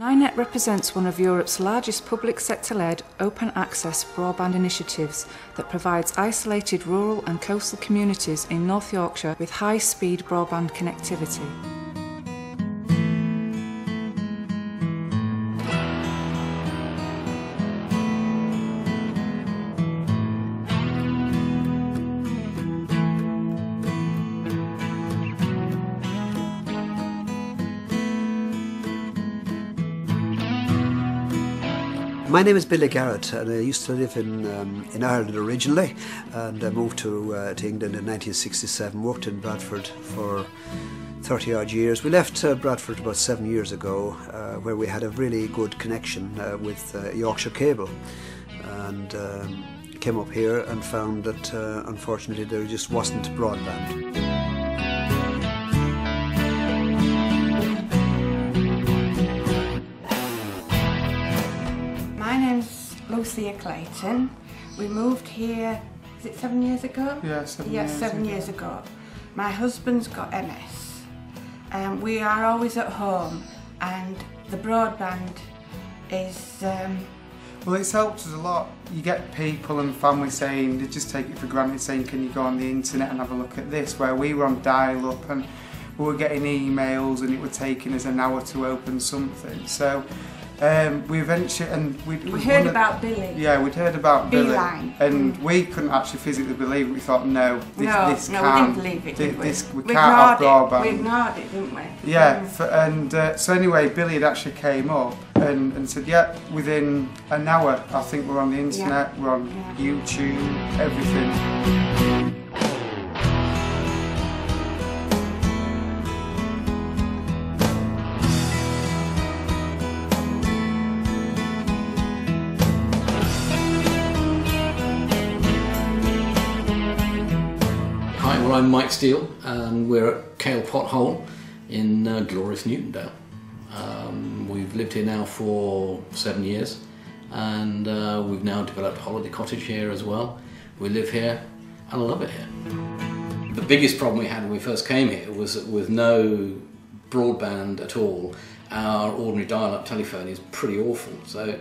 NYnet represents one of Europe's largest public sector-led, open-access broadband initiatives that provides isolated rural and coastal communities in North Yorkshire with high-speed broadband connectivity. My name is Billy Garrett, and I used to live in Ireland originally, and I moved to England in 1967, worked in Bradford for 30 odd years. We left Bradford about 7 years ago, where we had a really good connection with Yorkshire Cable, and came up here and found that unfortunately there just wasn't broadband. My name's Lucia Clayton. We moved here, is it 7 years ago? Yeah, 7 years ago. My husband's got MS. We are always at home, and the broadband is... Well, it's helped us a lot. You get people and family saying, they just take it for granted, saying, can you go on the internet and have a look at this? Where we were on dial-up and we were getting emails and it was taking us an hour to open something. So we eventually, and we heard about Billy. Yeah, we'd heard about Billy, Beeline. and we couldn't actually physically believe it. We thought, no, this can't. We didn't believe it, did we? We can't have broadband. We ignored it, didn't we? Yeah, so anyway, Billy had actually came up and said, yeah, within an hour, I think we're on the internet, we're on YouTube, everything. Hi, well, I'm Mike Steele, and we're at Kale Pot Hole in glorious Newtondale. We've lived here now for 7 years, and we've now developed a holiday cottage here as well. We live here and I love it here. The biggest problem we had when we first came here was that with no broadband at all, our ordinary dial-up telephone is pretty awful. So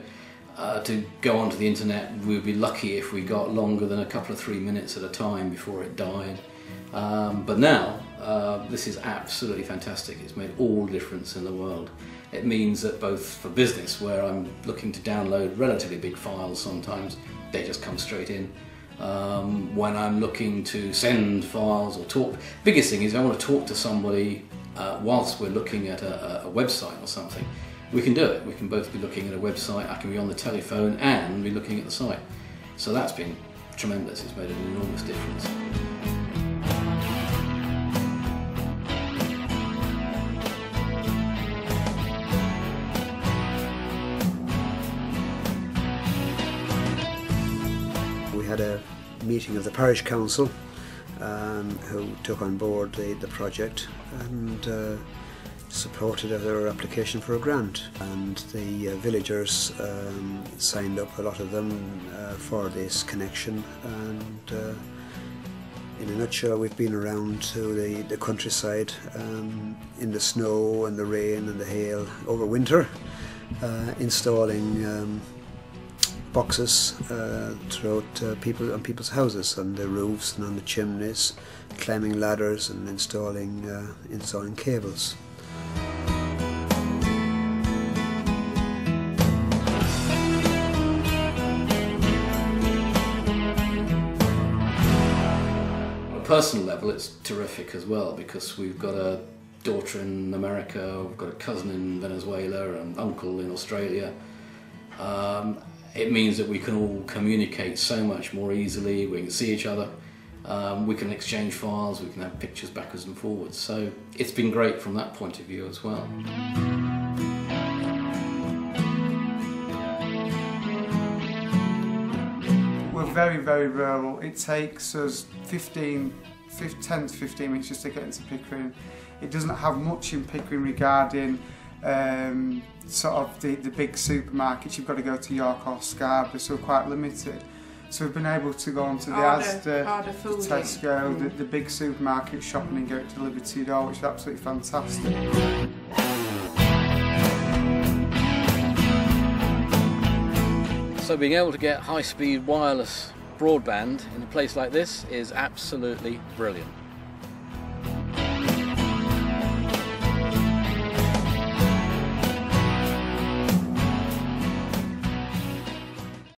to go onto the internet, we'd be lucky if we got longer than a couple of 3 minutes at a time before it died. But now, this is absolutely fantastic. It's made all the difference in the world. It means that both for business, where I'm looking to download relatively big files sometimes, they just come straight in. When I'm looking to send files or talk, biggest thing is I want to talk to somebody whilst we're looking at a website or something. We can do it. We can both be looking at a website, I can be on the telephone and be looking at the site. So that's been tremendous. It's made an enormous difference. We had a meeting of the parish council who took on board the project and supported our application for a grant, and the villagers signed up, a lot of them, for this connection. And in a nutshell, we've been around to the countryside in the snow and the rain and the hail over winter, installing boxes throughout people's houses, on the roofs and on the chimneys, climbing ladders and installing cables. On a personal level, it's terrific as well, because we've got a daughter in America, we've got a cousin in Venezuela, and uncle in Australia. It means that we can all communicate so much more easily. We can see each other, we can exchange files, we can have pictures backwards and forwards. So it's been great from that point of view as well. We're very, very rural. It takes us 10 to 15 minutes just to get into Pickering. It doesn't have much in Pickering regarding sort of the big supermarkets. You've got to go to York or Scarborough, so we're quite limited. So we've been able to go onto the Asda, the Tesco, the big supermarket, shopping and get it delivered to your door, which is absolutely fantastic. So being able to get high-speed wireless broadband in a place like this is absolutely brilliant.